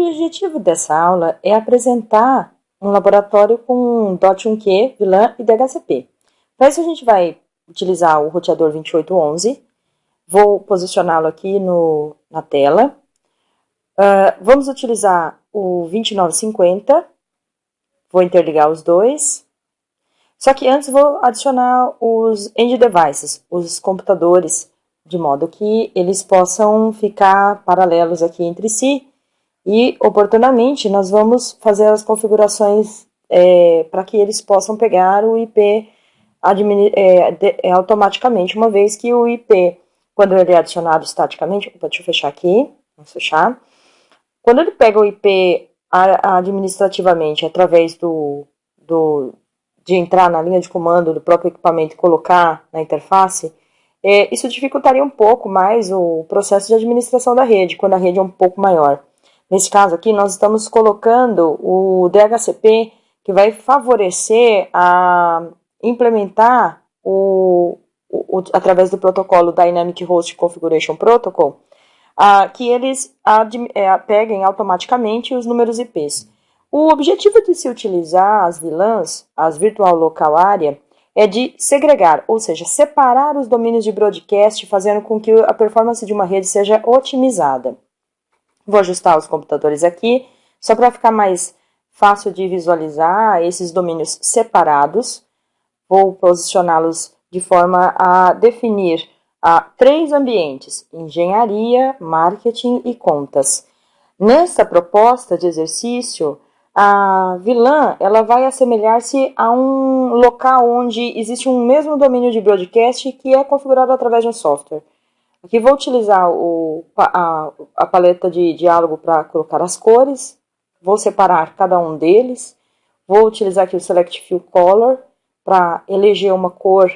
objetivo dessa aula é apresentar um laboratório com .1Q, VLAN e DHCP. Para isso a gente vai utilizar o roteador 2811, vou posicioná-lo aqui na tela. Vamos utilizar o 2950, vou interligar os dois. Só que antes vou adicionar os end devices, os computadores, de modo que eles possam ficar paralelos aqui entre si. E, oportunamente, nós vamos fazer as configurações para que eles possam pegar o IP automaticamente, uma vez que o IP, quando ele é adicionado estaticamente, deixa eu fechar aqui, vamos fechar. Quando ele pega o IP administrativamente, através de entrar na linha de comando do próprio equipamento e colocar na interface, isso dificultaria um pouco mais o processo de administração da rede, quando a rede é um pouco maior. Nesse caso aqui, nós estamos colocando o DHCP, que vai favorecer a implementar, através do protocolo Dynamic Host Configuration Protocol, que eles peguem automaticamente os números IPs. O objetivo de se utilizar as VLANs, as Virtual Local Area, é de segregar, ou seja, separar os domínios de broadcast, fazendo com que a performance de uma rede seja otimizada. Vou ajustar os computadores aqui, só para ficar mais fácil de visualizar esses domínios separados. Vou posicioná-los de forma a definir 3 ambientes: engenharia, marketing e contas. Nessa proposta de exercício, a VLAN ela vai assemelhar-se a um local onde existe um mesmo domínio de broadcast que é configurado através de um software. Aqui vou utilizar a paleta de diálogo para colocar as cores, vou separar cada um deles, vou utilizar aqui o Select Fill Color para eleger uma cor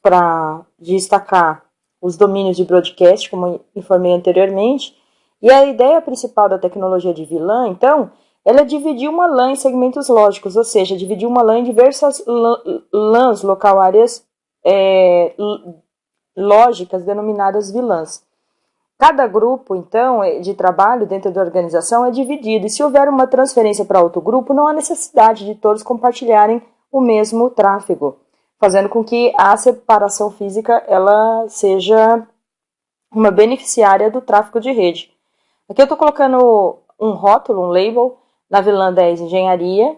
para destacar os domínios de broadcast, como informei anteriormente. E a ideia principal da tecnologia de VLAN, então, ela é dividir uma LAN em segmentos lógicos, ou seja, dividir uma LAN em diversas LANs, local áreas lógicas denominadas VLANs. Cada grupo, então, de trabalho dentro da organização é dividido, e se houver uma transferência para outro grupo, não há necessidade de todos compartilharem o mesmo tráfego, fazendo com que a separação física ela seja uma beneficiária do tráfego de rede. Aqui eu estou colocando um rótulo, um label, na VLAN 10 Engenharia.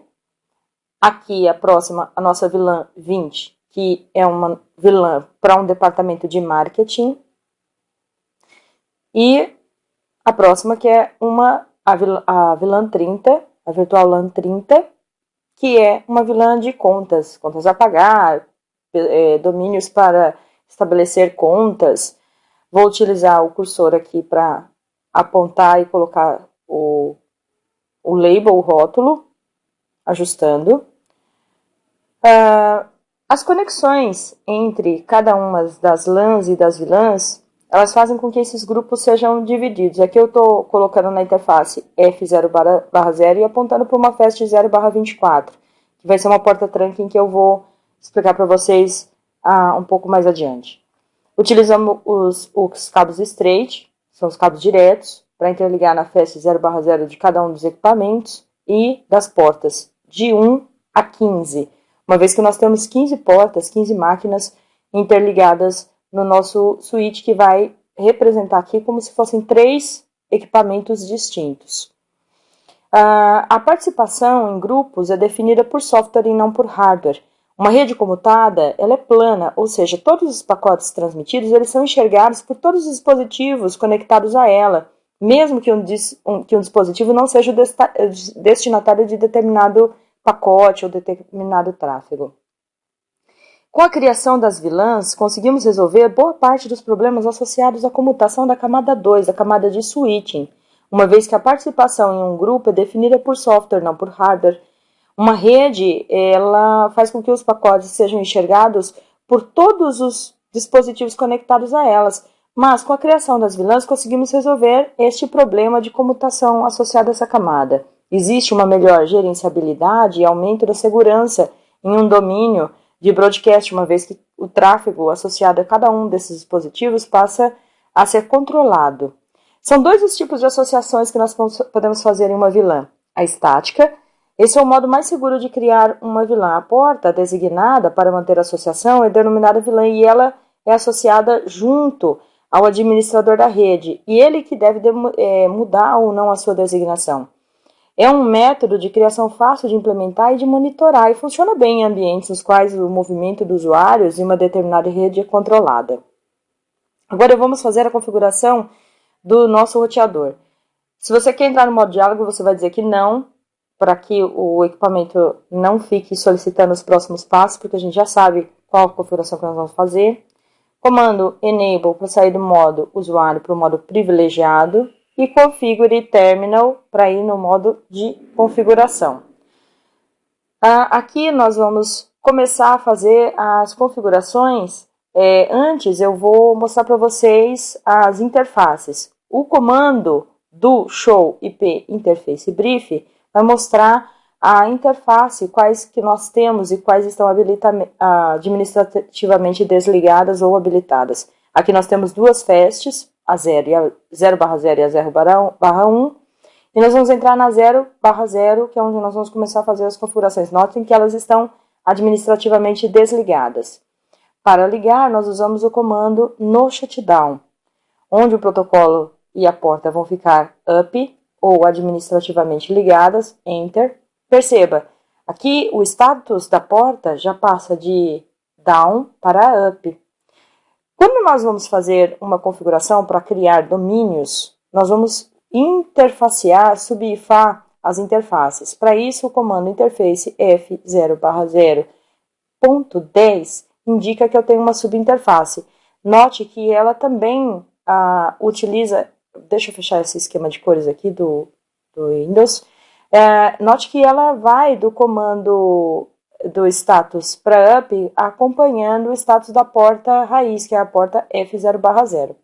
Aqui a próxima, a nossa VLAN 20, que é uma VLAN para um departamento de marketing. E a próxima que é a VLAN 30, a Virtual LAN 30, que é uma VLAN de contas a pagar, domínios para estabelecer contas. Vou utilizar o cursor aqui para apontar e colocar o label, o rótulo, ajustando. As conexões entre cada uma das LANs e das VLANs, elas fazem com que esses grupos sejam divididos. Aqui eu estou colocando na interface F0/0 e apontando para uma FAST 0/24, que vai ser uma porta trunking que eu vou explicar para vocês um pouco mais adiante. Utilizamos os cabos straight, são os cabos diretos, para interligar na FAST 0/0 de cada um dos equipamentos e das portas de 1 a 15, uma vez que nós temos 15 portas, 15 máquinas interligadas no nosso switch, que vai representar aqui como se fossem 3 equipamentos distintos. A participação em grupos é definida por software e não por hardware. Uma rede comutada ela é plana, ou seja, todos os pacotes transmitidos eles são enxergados por todos os dispositivos conectados a ela, mesmo que um dispositivo não seja o destinatário de determinado pacote ou determinado tráfego. Com a criação das VLANs, conseguimos resolver boa parte dos problemas associados à comutação da camada 2, a camada de switching, uma vez que a participação em um grupo é definida por software, não por hardware. Uma rede ela faz com que os pacotes sejam enxergados por todos os dispositivos conectados a elas, mas com a criação das VLANs conseguimos resolver este problema de comutação associado a essa camada. Existe uma melhor gerenciabilidade e aumento da segurança em um domínio de broadcast, uma vez que o tráfego associado a cada um desses dispositivos passa a ser controlado. São dois os tipos de associações que nós podemos fazer em uma VLAN. A estática, esse é o modo mais seguro de criar uma VLAN. A porta designada para manter a associação é denominada VLAN e ela é associada junto ao administrador da rede, e ele que deve mudar ou não a sua designação. É um método de criação fácil de implementar e de monitorar, e funciona bem em ambientes nos quais o movimento dos usuários em uma determinada rede é controlada. Agora vamos fazer a configuração do nosso roteador. Se você quer entrar no modo diálogo, você vai dizer que não, para que o equipamento não fique solicitando os próximos passos, porque a gente já sabe qual a configuração que nós vamos fazer. Comando Enable para sair do modo usuário para o modo privilegiado e Configure Terminal para ir no modo de configuração. Aqui nós vamos começar a fazer as configurações. Antes eu vou mostrar para vocês as interfaces. O comando do Show IP Interface Brief vai mostrar a interface, quais que nós temos e quais estão administrativamente desligadas ou habilitadas. Aqui nós temos duas FASTs, a 0 e a 0/0 e a 0/1, e nós vamos entrar na 0/0, que é onde nós vamos começar a fazer as configurações. Notem que elas estão administrativamente desligadas. Para ligar, nós usamos o comando no shutdown, onde o protocolo e a porta vão ficar up ou administrativamente ligadas, enter. Perceba, aqui o status da porta já passa de down para up. Quando nós vamos fazer uma configuração para criar domínios, nós vamos interfacear, subifar as interfaces. Para isso, o comando interface F0/0.10 indica que eu tenho uma subinterface. Note que ela também utiliza... Deixa eu fechar esse esquema de cores aqui do Windows. Note que ela vai do comando do status para up acompanhando o status da porta raiz, que é a porta F0/0.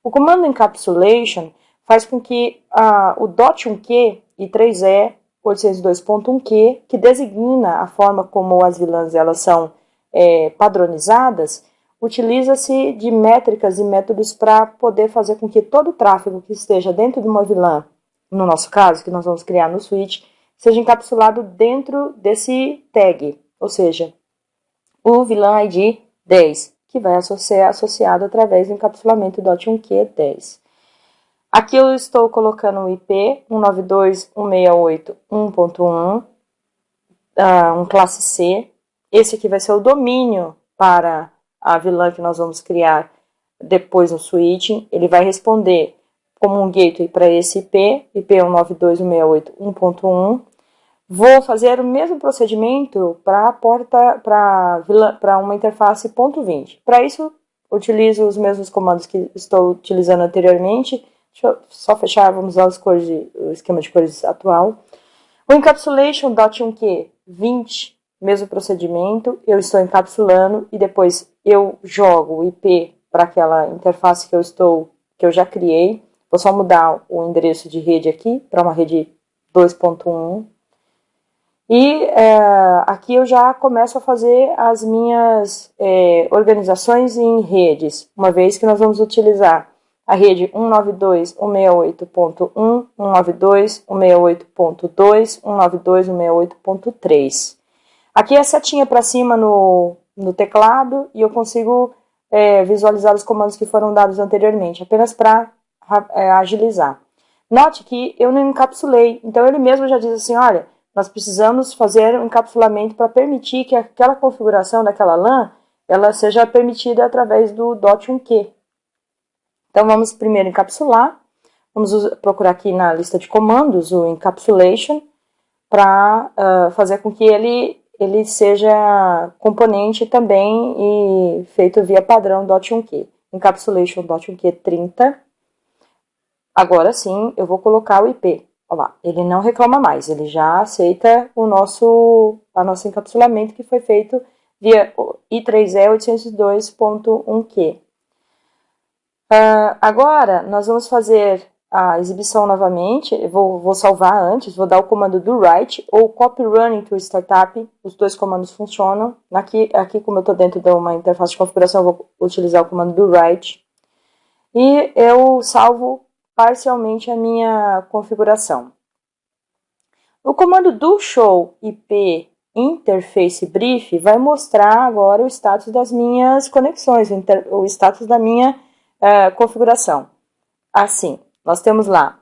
O comando encapsulation faz com que o .1q e 3e 802.1q, que designa a forma como as VLANs elas são padronizadas, utiliza-se de métricas e métodos para poder fazer com que todo o tráfego que esteja dentro de uma VLAN, no nosso caso, que nós vamos criar no switch, seja encapsulado dentro desse tag, ou seja, o VLAN ID 10, que vai ser associado através do encapsulamento .1q10. Aqui eu estou colocando o IP 192.168.1.1, um classe C. Esse aqui vai ser o domínio para a VLAN que nós vamos criar depois no switching. Ele vai responder como um gateway para esse IP 192.168.1.1. Vou fazer o mesmo procedimento para a porta, para uma interface .20. Para isso, utilizo os mesmos comandos que estou utilizando anteriormente. Deixa eu só fechar, vamos usar o esquema de cores atual. O encapsulation .1q 20, mesmo procedimento, eu estou encapsulando e depois eu jogo o IP para aquela interface que eu já criei. Vou só mudar o endereço de rede aqui para uma rede 2.1. E aqui eu já começo a fazer as minhas organizações em redes, uma vez que nós vamos utilizar a rede 192.168.1, 192.168.2, 192.168.3. Aqui é a setinha para cima no teclado e eu consigo visualizar os comandos que foram dados anteriormente, apenas para agilizar. Note que eu não encapsulei, então ele mesmo já diz assim, olha, nós precisamos fazer um encapsulamento para permitir que aquela configuração daquela LAN ela seja permitida através do .1q. Então, vamos primeiro encapsular. Vamos procurar aqui na lista de comandos o encapsulation para fazer com que ele seja componente também e feito via padrão .1q. Encapsulation .1q 30. Agora sim, eu vou colocar o IP. Olha lá, ele não reclama mais, ele já aceita o nosso encapsulamento que foi feito via I3E 802.1q. Agora, nós vamos fazer a exibição novamente. Eu vou salvar antes, vou dar o comando do write ou copy running to startup. Os dois comandos funcionam. Aqui como eu estou dentro de uma interface de configuração, eu vou utilizar o comando do write. E eu salvo parcialmente a minha configuração. O comando do show IP interface brief vai mostrar agora o status das minhas conexões, o status da minha configuração. Assim, nós temos lá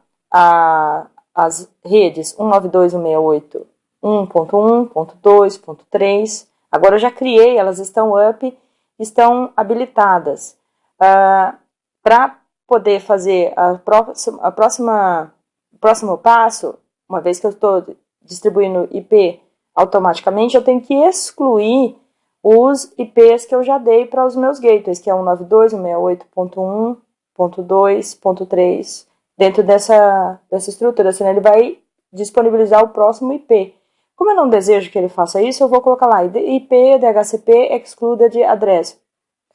as redes 192.168.1.1.2.3. Agora eu já criei, elas estão up, estão habilitadas. Para poder fazer o próximo passo, uma vez que eu estou distribuindo IP automaticamente, eu tenho que excluir os IPs que eu já dei para os meus gateways, que é 192.168.1.2.3, dentro dessa estrutura, senão ele vai disponibilizar o próximo IP. Como eu não desejo que ele faça isso, eu vou colocar lá IP DHCP excluded address,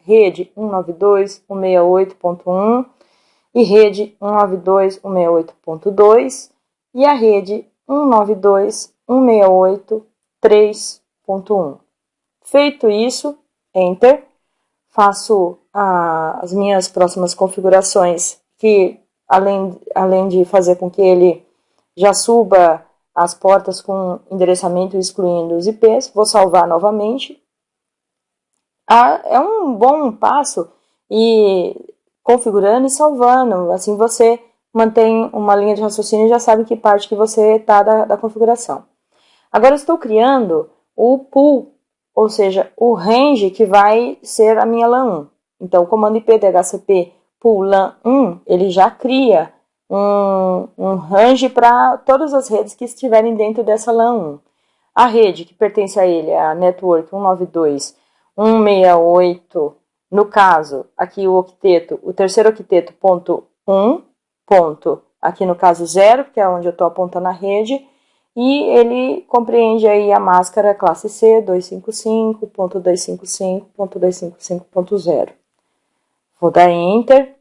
rede 192.168.1 e rede 192.168.2 e a rede 192.168.3.1. Feito isso, Enter, faço as minhas próximas configurações, que além de fazer com que ele já suba as portas com endereçamento excluindo os IPs, vou salvar novamente. É um bom passo e configurando e salvando, assim você mantém uma linha de raciocínio e já sabe que parte que você está da configuração. Agora eu estou criando o pool, ou seja, o range que vai ser a minha LAN 1. Então o comando IP DHCP pool LAN 1, ele já cria um range para todas as redes que estiverem dentro dessa LAN 1. A rede que pertence a ele é a Network 192.168, no caso, aqui o octeto, o terceiro octeto ponto 1, ponto, aqui no caso 0, que é onde eu estou apontando a rede, e ele compreende aí a máscara classe C 255.255.255.0. Vou dar Enter.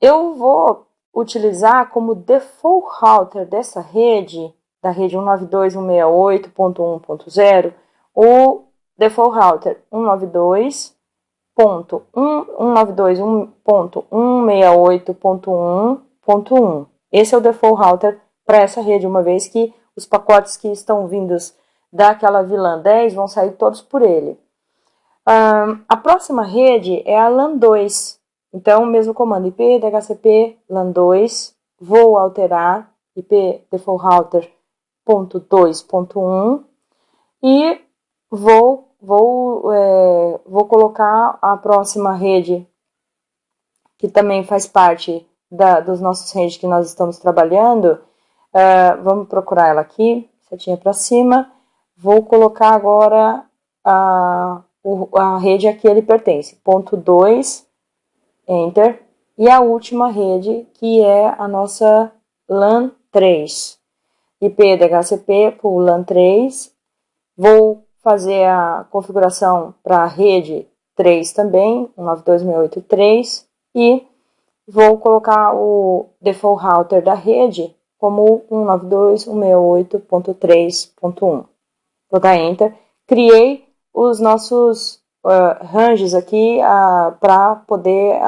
Eu vou utilizar como default router dessa rede, da rede 192.168.1.0, o default router 192.168.1.1. Esse é o default router para essa rede, uma vez que os pacotes que estão vindos daquela VLAN 10 vão sair todos por ele. A próxima rede é a LAN 2. Então, o mesmo comando IP DHCP LAN 2, vou alterar IP default router .2.1 e vou colocar a próxima rede, que também faz parte dos nossos redes que nós estamos trabalhando. Vamos procurar ela aqui, setinha para cima. Vou colocar agora a rede a que ele pertence, ponto 2, Enter, e a última rede, que é a nossa LAN 3, IP DHCP por LAN 3, vou fazer a configuração para a rede 3 também, 192.168.3, e vou colocar o default router da rede como 192.168.3.1. Vou dar Enter. Criei os nossos ranges aqui para poder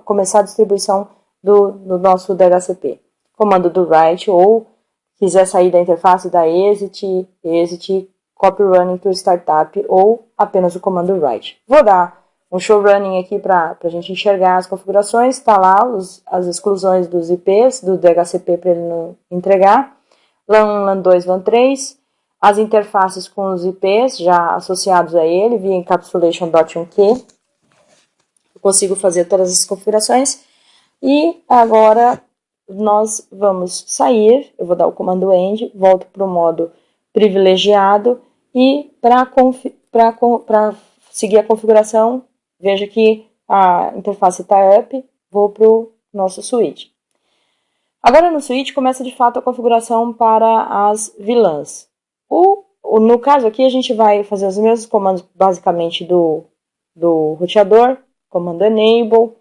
começar a distribuição do nosso DHCP. Comando do write, ou quiser sair da interface, da exit, copy running to startup, ou apenas o comando write. Vou dar um show running aqui para a gente enxergar as configurações. Está lá as exclusões dos IPs, do DHCP para ele não entregar. LAN 1, LAN 2, LAN 3. As interfaces com os IPs já associados a ele, via encapsulation.1q. Eu consigo fazer todas as configurações. E agora nós vamos sair, eu vou dar o comando end, volto para o modo privilegiado e para seguir a configuração, veja que a interface está up, vou para o nosso switch. Agora no switch começa de fato a configuração para as VLANs. No caso aqui a gente vai fazer os mesmos comandos basicamente do roteador, comando enable,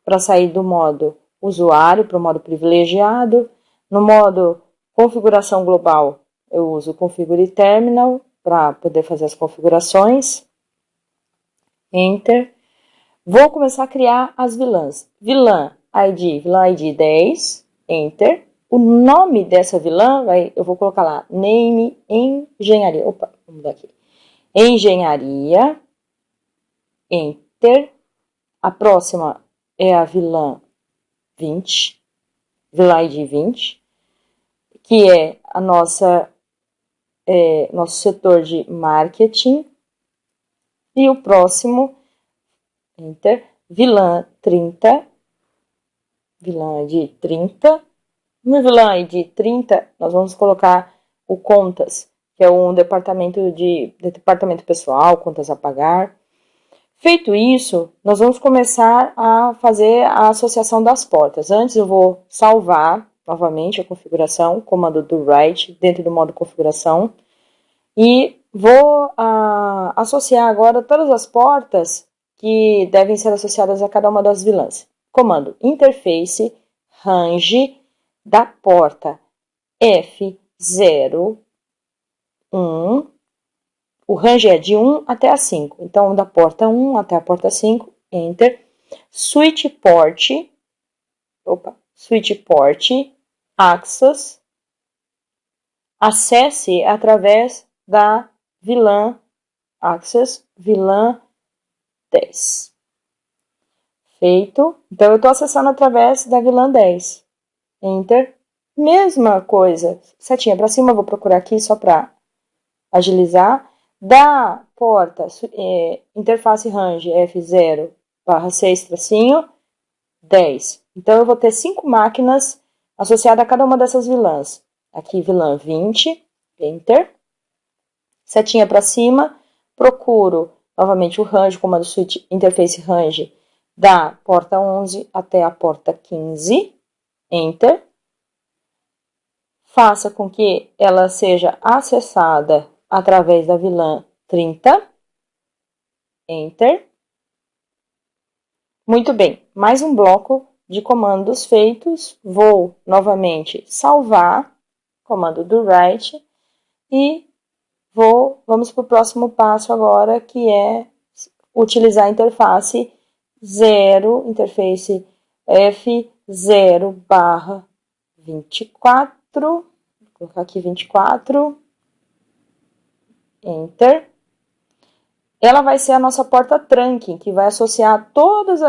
para sair do modo usuário para o modo privilegiado. No modo configuração global eu uso o configure terminal para poder fazer as configurações. Enter. Vou começar a criar as VLANs. VLAN, ID, vilã ID 10, Enter. O nome dessa vilã, eu vou colocar lá, name engenharia. Opa, vamos mudar aqui. Engenharia, Enter. A próxima é a vilã 20, vilã ID 20, que é a nosso setor de marketing. E o próximo, Enter, vilã 30, vilã ID 30. No vilã ID 30, nós vamos colocar o contas, que é um departamento pessoal, contas a pagar. Feito isso, nós vamos começar a fazer a associação das portas. Antes eu vou salvar novamente a configuração, comando do write dentro do modo configuração, e vou associar agora todas as portas que devem ser associadas a cada uma das vilãs. Comando interface range da porta F01, o range é de 1 até a 5, então da porta 1 até a porta 5, Enter, switch port, access, acesse através da vilã access, vilã 10. Feito. Então, eu estou acessando através da vilã 10. Enter. Mesma coisa. Setinha para cima, vou procurar aqui só para agilizar. Da porta interface range F0/6 10. Então, eu vou ter 5 máquinas associadas a cada uma dessas vilãs. Aqui, vilã 20. Enter. Setinha para cima. Procuro novamente o range, comando switch interface range da porta 11 até a porta 15. Enter. Faça com que ela seja acessada através da vilã 30. Enter. Muito bem, mais um bloco de comandos feitos. Vou novamente salvar, comando do write, e vamos para o próximo passo agora, que é utilizar a interface 0, interface F0/24, vou colocar aqui 24, Enter. Ela vai ser a nossa porta trunking, que vai associar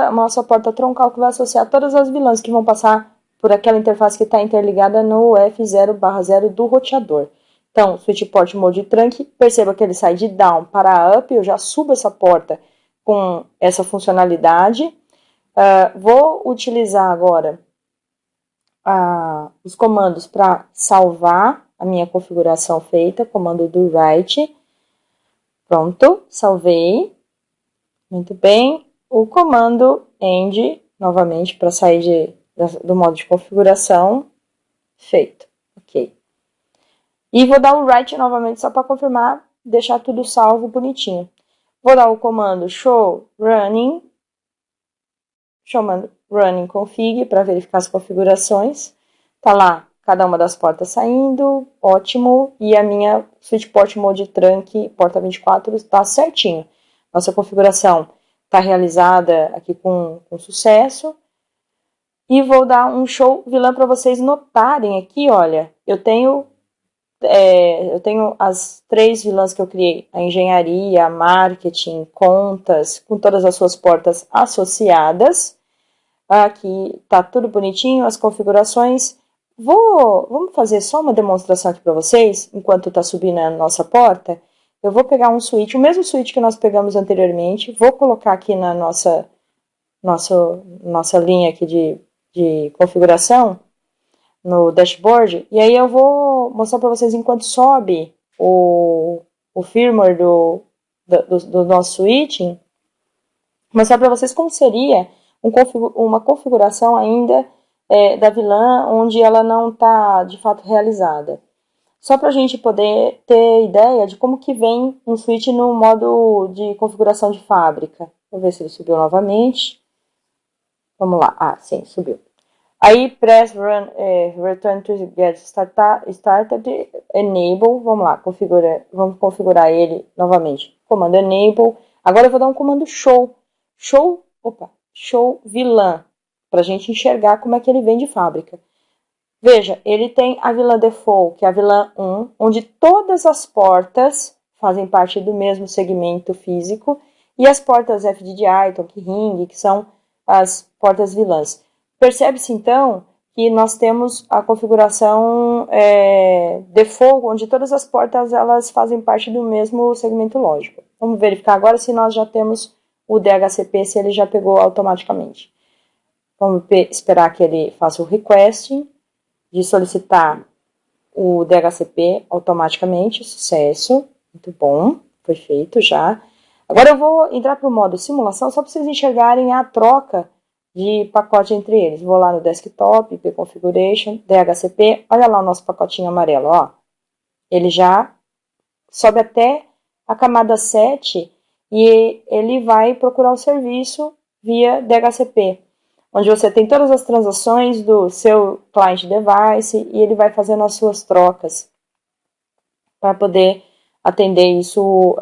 a nossa porta troncal, que vai associar todas as vilãs que vão passar por aquela interface que está interligada no F0/0 do roteador. Então, switch port mode trunk, perceba que ele sai de down para up, eu já subo essa porta com essa funcionalidade. Vou utilizar agora os comandos para salvar a minha configuração feita, comando do write. Pronto, salvei. Muito bem. O comando end, novamente, para sair do modo de configuração. Feito. Ok. E vou dar o write novamente só para confirmar, deixar tudo salvo bonitinho. Vou dar o comando show running config para verificar as configurações. Tá lá cada uma das portas saindo, ótimo. E a minha switch port mode trunk, porta 24, está certinho. Nossa configuração está realizada aqui com sucesso. E vou dar um show vilã para vocês notarem aqui, olha, eu tenho as 3 vilãs que eu criei, a engenharia, a marketing, contas, com todas as suas portas associadas. Aqui tá tudo bonitinho, as configurações. Vamos fazer só uma demonstração aqui para vocês, enquanto está subindo a nossa porta. Eu vou pegar um switch, o mesmo switch que nós pegamos anteriormente, vou colocar aqui na nossa linha aqui de configuração, no dashboard, e aí eu vou mostrar para vocês enquanto sobe o firmware do nosso switching, mostrar para vocês como seria uma configuração ainda da vilã onde ela não está de fato realizada. Só para a gente poder ter ideia de como que vem um switch no modo de configuração de fábrica. Vou ver se ele subiu novamente. Vamos lá. Sim, subiu. Aí, press return to get started, enable, vamos lá, vamos configurar ele novamente. Comando enable. Agora eu vou dar um comando show vilã, para a gente enxergar como é que ele vem de fábrica. Veja, ele tem a VLAN Default, que é a VLAN 1, onde todas as portas fazem parte do mesmo segmento físico, e as portas FDDI, Tonk Ring, que são as portas VLANs. Percebe-se, então, que nós temos a configuração default, onde todas as portas elas fazem parte do mesmo segmento lógico. Vamos verificar agora se nós já temos o DHCP, se ele já pegou automaticamente. Vamos esperar que ele faça o requesting, de solicitar o DHCP automaticamente, sucesso, muito bom, foi feito já. Agora eu vou entrar para o modo simulação, só para vocês enxergarem a troca de pacote entre eles. Vou lá no desktop, IP Configuration, DHCP, olha lá o nosso pacotinho amarelo, ó. Ele já sobe até a camada 7 e ele vai procurar o serviço via DHCP, onde você tem todas as transações do seu client device e ele vai fazendo as suas trocas para poder atender isso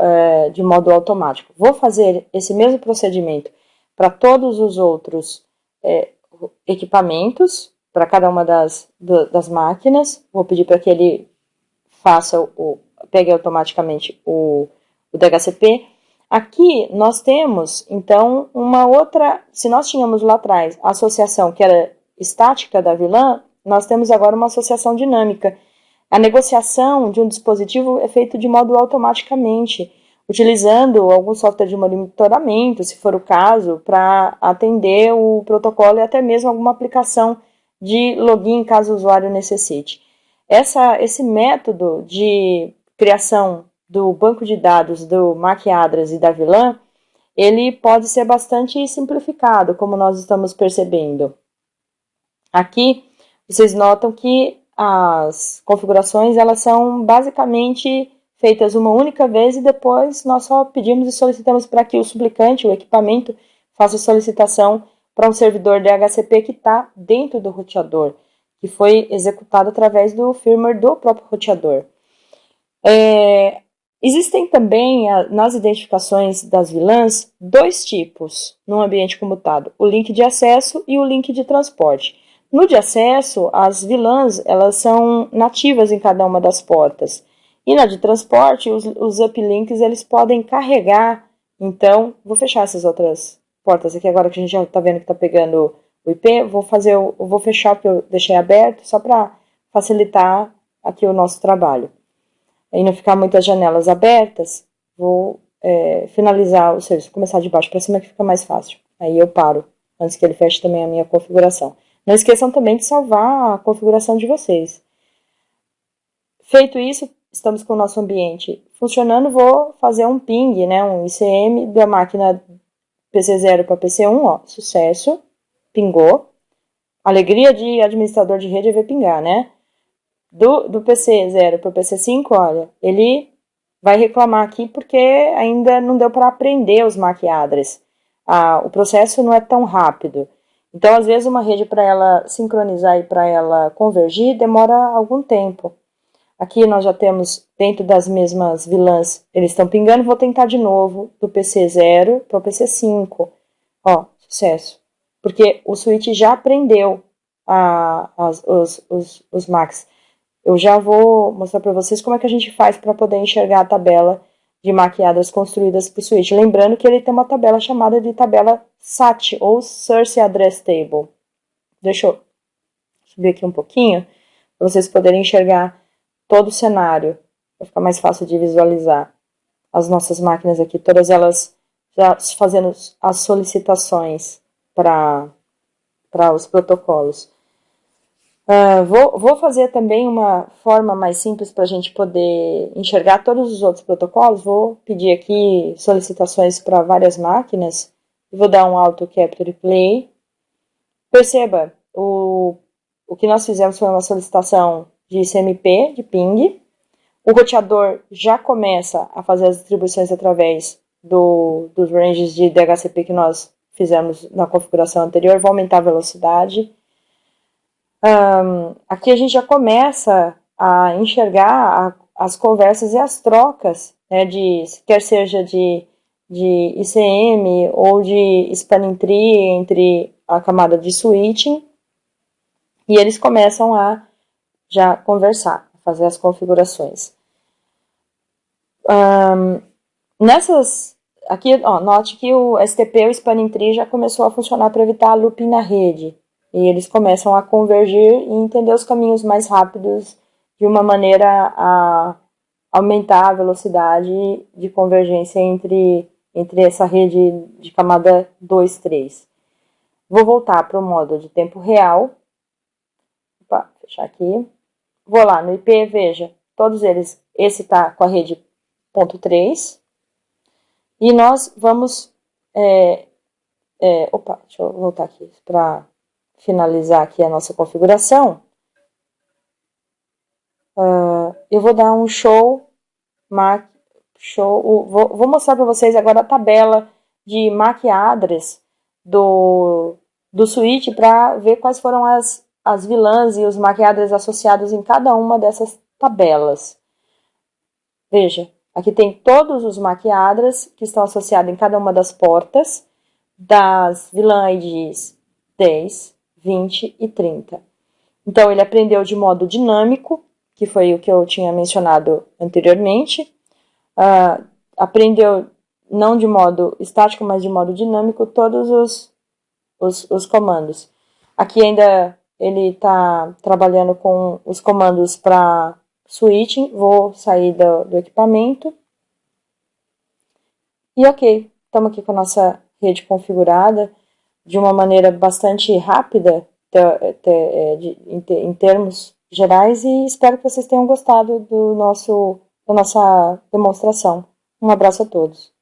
de modo automático. Vou fazer esse mesmo procedimento para todos os outros equipamentos, para cada uma das máquinas. Vou pedir para que ele pegue automaticamente o DHCP. Aqui nós temos, então, uma outra, se nós tínhamos lá atrás a associação que era estática da VLAN, nós temos agora uma associação dinâmica. A negociação de um dispositivo é feita de modo automaticamente, utilizando algum software de monitoramento, se for o caso, para atender o protocolo e até mesmo alguma aplicação de login, caso o usuário necessite. Esse método de criação do banco de dados do MAC address e da VLAN, ele pode ser bastante simplificado, como nós estamos percebendo. Aqui, vocês notam que as configurações elas são basicamente feitas uma única vez e depois nós só pedimos e solicitamos para que o suplicante, o equipamento, faça solicitação para um servidor DHCP que está dentro do roteador, que foi executado através do firmware do próprio roteador. Existem também, nas identificações das VLANs, dois tipos no ambiente comutado, o link de acesso e o link de transporte. No de acesso, as VLANs elas são nativas em cada uma das portas. E na de transporte, os uplinks eles podem carregar. Então, vou fechar essas outras portas aqui agora que a gente já está vendo que está pegando o IP. Vou fechar porque eu deixei aberto só para facilitar aqui o nosso trabalho. E não ficar muitas janelas abertas, vou finalizar o serviço. Vou começar de baixo para cima que fica mais fácil. Aí eu paro, antes que ele feche também a minha configuração. Não esqueçam também de salvar a configuração de vocês. Feito isso, estamos com o nosso ambiente funcionando. Vou fazer um ping, um ICM da máquina PC0 para PC1. Ó, sucesso, pingou. Alegria de administrador de rede é ver pingar, né? Do PC0 para o PC5, olha, ele vai reclamar aqui porque ainda não deu para aprender os MAC address. O processo não é tão rápido. Então, às vezes, uma rede para ela sincronizar e para ela convergir demora algum tempo. Aqui nós já temos, dentro das mesmas VLANs, eles estão pingando. Vou tentar de novo, do PC0 para o PC5. Ó, sucesso. Porque o switch já aprendeu os MACs. Eu já vou mostrar para vocês como é que a gente faz para poder enxergar a tabela de MAC address construídas para o switch. Lembrando que ele tem uma tabela chamada de tabela SAT, ou Source Address Table. Deixa eu subir aqui um pouquinho, para vocês poderem enxergar todo o cenário. Vai ficar mais fácil de visualizar as nossas máquinas aqui, todas elas já fazendo as solicitações para os protocolos. Vou fazer também uma forma mais simples para a gente poder enxergar todos os outros protocolos. Vou pedir aqui solicitações para várias máquinas. Vou dar um Auto Capture Play. Perceba, o que nós fizemos foi uma solicitação de ICMP, de ping. O roteador já começa a fazer as distribuições através dos ranges de DHCP que nós fizemos na configuração anterior. Vou aumentar a velocidade. Aqui a gente já começa a enxergar as conversas e as trocas, né, quer seja de ICM ou de spanning tree entre a camada de switching e eles começam a já conversar, fazer as configurações. Aqui, note que o STP, o Spanning Tree, já começou a funcionar para evitar looping na rede. E eles começam a convergir e entender os caminhos mais rápidos de uma maneira a aumentar a velocidade de convergência entre essa rede de camada 2, 3. Vou voltar para o modo de tempo real. Opa, fechar aqui. Vou lá no IP, veja, todos eles, esse está com a rede ponto 3. E nós vamos... deixa eu voltar aqui para finalizar aqui a nossa configuração. Eu vou dar um show, vou mostrar para vocês agora a tabela de MAC address do switch para ver quais foram as VLANs e os MAC address associados em cada uma dessas tabelas. Veja, aqui tem todos os MAC address que estão associados em cada uma das portas das VLAN IDs 10, 20 e 30. Então, ele aprendeu de modo dinâmico, que foi o que eu tinha mencionado anteriormente. Aprendeu não de modo estático, mas de modo dinâmico, todos os comandos. Aqui ainda ele está trabalhando com os comandos para switching. Vou sair do equipamento. E ok, estamos aqui com a nossa rede configurada de uma maneira bastante rápida em termos gerais, e espero que vocês tenham gostado da nossa demonstração. Um abraço a todos.